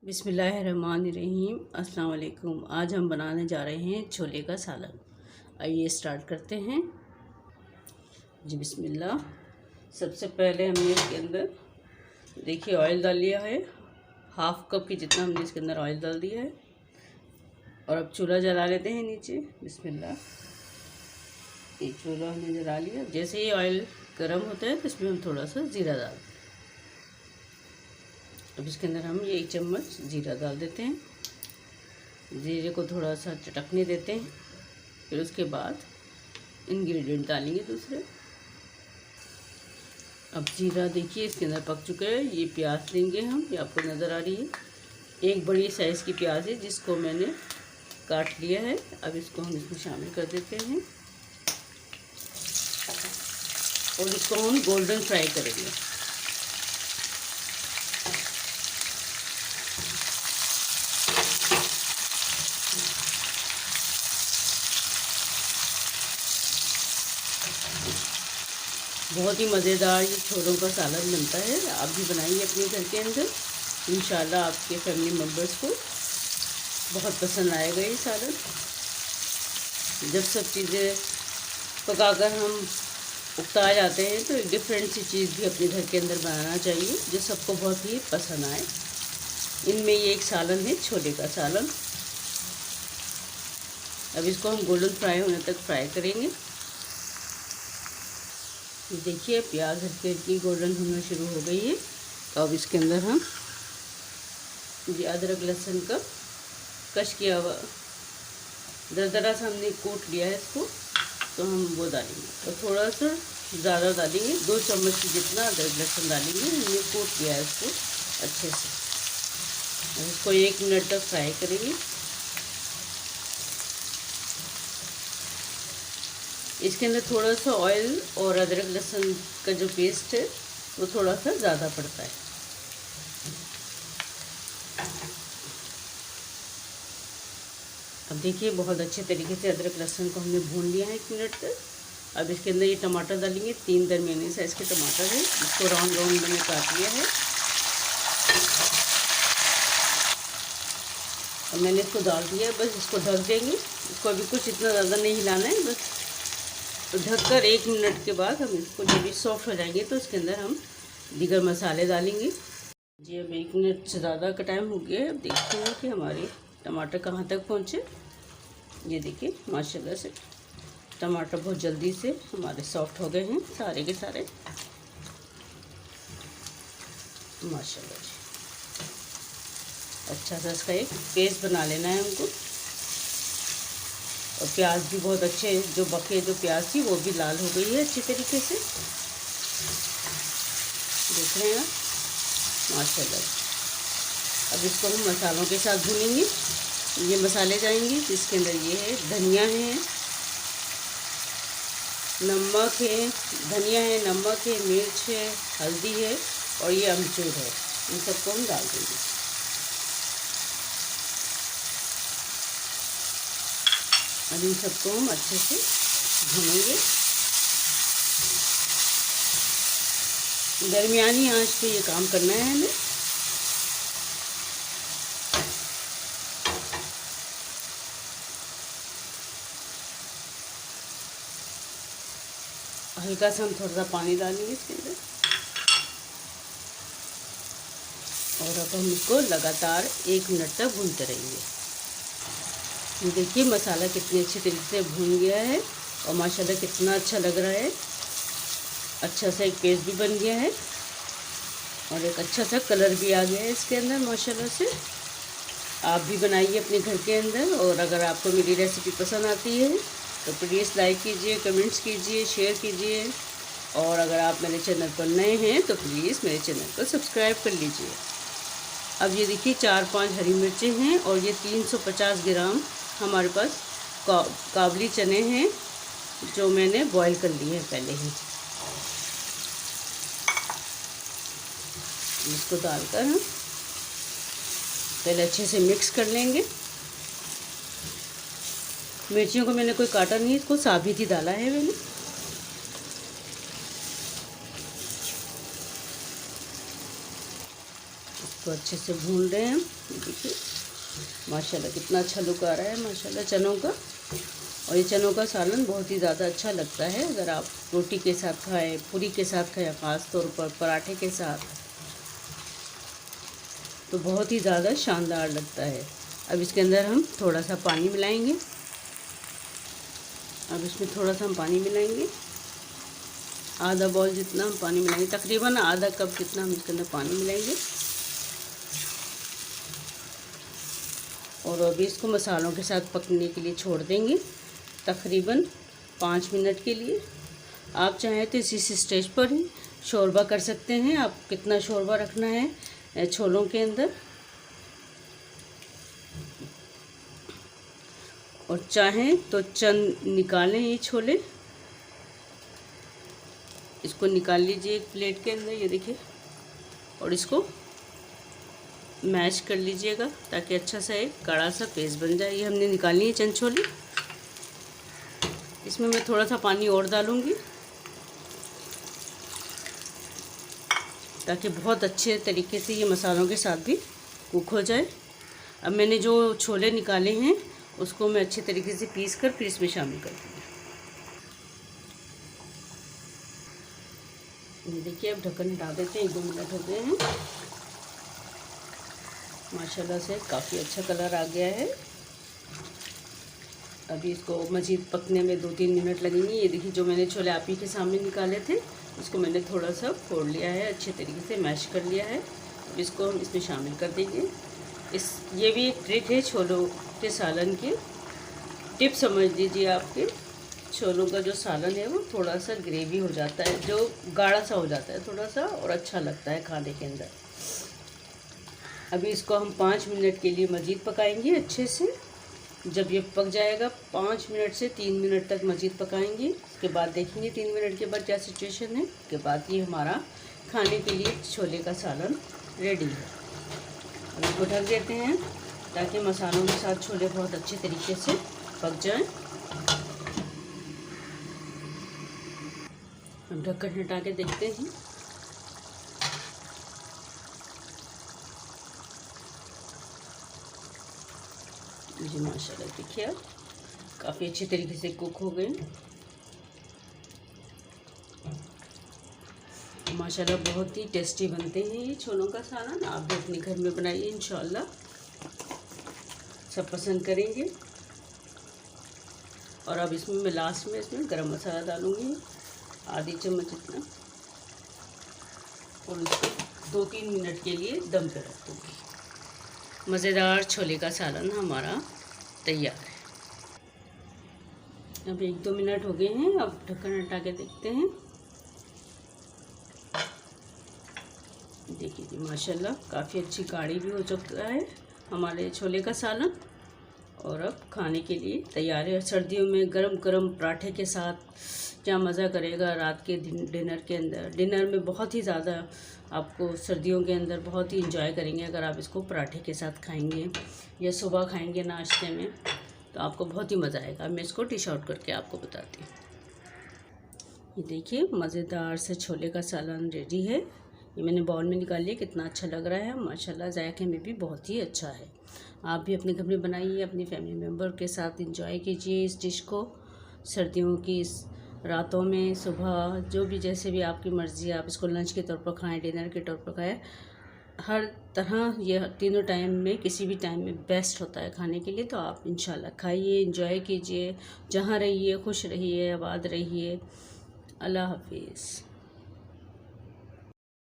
बिस्मिल्लाहिर्रहमानिर्रहीम। अस्सलाम वालेकुम। आज हम बनाने जा रहे हैं छोले का सालन। आइए स्टार्ट करते हैं जी। बिस्मिल्लाह। सबसे पहले हमने इसके अंदर देखिए ऑयल डाल लिया है। हाफ कप की जितना हमने इसके अंदर ऑयल डाल दिया है। और अब चूल्हा जला लेते हैं नीचे। बिस्मिल्लाह। ये चूल्हा हमने जला लिया। जैसे ही ऑयल गर्म होता है तो इसमें हम थोड़ा सा ज़ीरा डाल दें। अब इसके अंदर हम ये 1 चम्मच जीरा डाल देते हैं। जीरे को थोड़ा सा चटकने देते हैं। फिर उसके बाद इंग्रेडिएंट डालेंगे दूसरे। अब जीरा देखिए इसके अंदर पक चुका है। ये प्याज लेंगे हम, ये आपको नज़र आ रही है। एक बड़ी साइज़ की प्याज है जिसको मैंने काट लिया है। अब इसको हम इसमें शामिल कर देते हैं और इसको हम गोल्डन फ्राई करेंगे। बहुत ही मज़ेदार ये छोलों का सालन बनता है। आप भी बनाइए अपने घर के अंदर। इंशाल्लाह आपके फैमिली मेम्बर्स को बहुत पसंद आएगा ये सालन। जब सब चीज़ें पकाकर हम उकता जाते हैं तो एक डिफरेंट सी चीज़ भी अपने घर के अंदर बनाना चाहिए जो सबको बहुत ही पसंद आए। इनमें ये एक सालन है छोले का सालन। अब इसको हम गोल्डन फ्राई होने तक फ्राई करेंगे। देखिए प्याज हल्की हल्की गोल्डन होना शुरू हो गई है। तो अब इसके अंदर हम ये अदरक लहसुन का कश किया हुआ दरदरा सा हमने कूट लिया है इसको, तो हम वो डालेंगे। और थोड़ा सा ज़्यादा डालेंगे, 2 चम्मच जितना अदरक लहसुन डालेंगे। हमने कूट लिया है इसको अच्छे से। अब इसको 1 मिनट तक फ्राई करेंगे। इसके अंदर थोड़ा सा ऑयल और अदरक लहसुन का जो पेस्ट है वो थोड़ा सा ज़्यादा पड़ता है। अब देखिए बहुत अच्छे तरीके से अदरक लहसुन को हमने भून लिया है 1 मिनट तक। अब इसके अंदर ये टमाटर डालेंगे। 3 दरमियाने साइज़ के टमाटर है, इसको राउंड राउंड मैंने काट लिया है। और मैंने इसको डाल दिया है। बस इसको ढक देंगे। इसको अभी कुछ इतना ज़्यादा नहीं हिलाना है, बस तो ढककर 1 मिनट के बाद हम इसको जब भी सॉफ्ट हो जाएंगे तो इसके अंदर हम दीगर मसाले डालेंगे जी। अब 1 मिनट से ज़्यादा का टाइम हो गया है। अब देखते हैं कि हमारे टमाटर कहाँ तक पहुँचे। ये देखिए माशाल्लाह से टमाटर बहुत जल्दी से हमारे सॉफ्ट हो गए हैं सारे के सारे, माशाल्लाह जी। अच्छा सा इसका एक पेस्ट बना लेना है हमको। और प्याज भी बहुत अच्छे, जो प्याज थी वो भी लाल हो गई है अच्छी तरीके से, देख रहे हैं ना माशाल्लाह। अब इसको हम मसालों के साथ भूनेंगे। ये मसाले जाएंगे जिसके अंदर ये है धनिया है, नमक है, धनिया है, नमक है, मिर्च है, हल्दी है और ये अमचूर है। इन सबको हम डाल देंगे। अब इन सबको हम अच्छे से भूनेंगे। दरमियानी आंच पे ये काम करना है हमें। हल्का सा हम थोड़ा सा पानी डालेंगे इसके अंदर। और अब हम इसको लगातार 1 मिनट तक भूनते रहेंगे। ये देखिए मसाला कितने अच्छे तरीके से भून गया है और माशाल्लाह कितना अच्छा लग रहा है। अच्छा सा एक पेस्ट भी बन गया है और एक अच्छा सा कलर भी आ गया है इसके अंदर माशाल्लाह से। आप भी बनाइए अपने घर के अंदर। और अगर आपको मेरी रेसिपी पसंद आती है तो प्लीज़ लाइक कीजिए, कमेंट्स कीजिए, शेयर कीजिए। और अगर आप मेरे चैनल पर नए हैं तो प्लीज़ मेरे चैनल को सब्सक्राइब कर लीजिए। अब ये देखिए 4-5 हरी मिर्चें हैं और ये 350 ग्राम हमारे पास काबली चने हैं जो मैंने बॉईल कर लिए हैं पहले ही। इसको डालकर हम पहले अच्छे से मिक्स कर लेंगे। मिर्चियों को मैंने कोई काटा नहीं, इसको साबित ही डाला है मैंने। इसको इसको अच्छे से भून रहे हैं। देखिए माशाल्लाह कितना अच्छा लुक आ रहा है माशाल्लाह चनों का। और ये चनों का सालन बहुत ही ज़्यादा अच्छा लगता है अगर आप रोटी के साथ खाएं, पूरी के साथ खाएं, ख़ास तौर पर पराठे के साथ, तो बहुत ही ज़्यादा शानदार लगता है। अब इसके अंदर हम थोड़ा सा पानी मिलाएंगे। अब इसमें थोड़ा सा हम पानी मिलाएंगे, आधा बॉल जितना हम पानी मिलाएंगे, तकरीबन आधा कप जितना हम इसके अंदर पानी मिलाएंगे। और अभी इसको मसालों के साथ पकने के लिए छोड़ देंगे तकरीबन 5 मिनट के लिए। आप चाहें तो इसी स्टेज पर ही शोरबा कर सकते हैं। आप कितना शोरबा रखना है छोलों के अंदर, और चाहें तो चंद निकालें ये छोले, इसको निकाल लीजिए एक प्लेट के अंदर, ये देखिए, और इसको मैश कर लीजिएगा ताकि अच्छा सा एक गाढ़ा सा पेस्ट बन जाए। ये हमने निकालनी है चंद छोले। इसमें मैं थोड़ा सा पानी और डालूँगी ताकि बहुत अच्छे तरीके से ये मसालों के साथ भी कुक हो जाए। अब मैंने जो छोले निकाले हैं उसको मैं अच्छे तरीके से पीस कर फिर इसमें शामिल कर दूँगी। ये देखिए अब ढक्कन हटा देते हैं, 1-2 मिनट हो गए हैं। माशाल्लाह से काफ़ी अच्छा कलर आ गया है। अभी इसको मज़ीद पकने में 2-3 मिनट लगेंगे। ये देखिए जो मैंने छोले आप ही के सामने निकाले थे इसको मैंने थोड़ा सा फोड़ लिया है, अच्छे तरीके से मैश कर लिया है। अब इसको हम इसमें शामिल कर देंगे। ये भी एक ट्रिक है छोलों के सालन की, टिप समझ लीजिए। आपके छोलों का जो सालन है वो थोड़ा सा ग्रेवी हो जाता है, जो गाढ़ा सा हो जाता है थोड़ा सा, और अच्छा लगता है खाने के अंदर। अभी इसको हम 5 मिनट के लिए मज़ीद पकाएंगे अच्छे से। जब ये पक जाएगा 5 मिनट से 3 मिनट तक मज़ीद पकाएंगे। उसके बाद देखेंगे 3 मिनट के बाद क्या सिचुएशन है। उसके बाद ये हमारा खाने के लिए छोले का सालन रेडी है। अब इसको ढक देते हैं ताकि मसालों के साथ छोले बहुत अच्छे तरीके से पक जाएं। हम ढक्कन हटा के देखते हैं। जी माशाल्लाह देखिए अब काफ़ी अच्छे तरीके से कुक हो गए। माशाल्लाह बहुत ही टेस्टी बनते हैं ये छोलों का सालन। आप भी अपने घर में बनाइए, इंशाल्लाह सब पसंद करेंगे। और अब इसमें मैं लास्ट में इसमें गरम मसाला डालूँगी, आधी चम्मच इतना, और इसको 2-3 मिनट के लिए दम पे रख दूँगी। मज़ेदार छोले का सालन हमारा तैयार है। अब 1-2 मिनट हो गए हैं। अब ढक्कन हटा के देखते हैं। देखिए जी माशाल्लाह काफ़ी अच्छी गाढ़ी भी हो चुका है हमारे छोले का सालन, और अब खाने के लिए तैयार है। सर्दियों में गरम गरम पराठे के साथ क्या मज़ा करेगा रात के डिनर के अंदर। डिनर में बहुत ही ज़्यादा आपको सर्दियों के अंदर बहुत ही इंजॉय करेंगे अगर आप इसको पराठे के साथ खाएंगे या सुबह खाएंगे नाश्ते में, तो आपको बहुत ही मज़ा आएगा। मैं इसको डिश आउट करके आपको बताती हूँ। ये देखिए मज़ेदार से छोले का सालन रेडी है। ये मैंने बाउल में निकाल लिया, कितना अच्छा लग रहा है माशाल्लाह, जायके में भी बहुत ही अच्छा है। आप भी अपने घर में बनाइए, अपनी फैमिली मेम्बर के साथ इंजॉय कीजिए इस डिश को। सर्दियों की इस रातों में, सुबह, जो भी जैसे भी आपकी मर्ज़ी, आप इसको लंच के तौर पर खाएं, डिनर के तौर पर खाएं, हर तरह ये तीनों टाइम में किसी भी टाइम में बेस्ट होता है खाने के लिए। तो आप इंशाल्लाह खाइए, इंजॉय कीजिए, जहाँ रहिए खुश रहिए, आबाद रहिए। अल्लाह हाफिज़।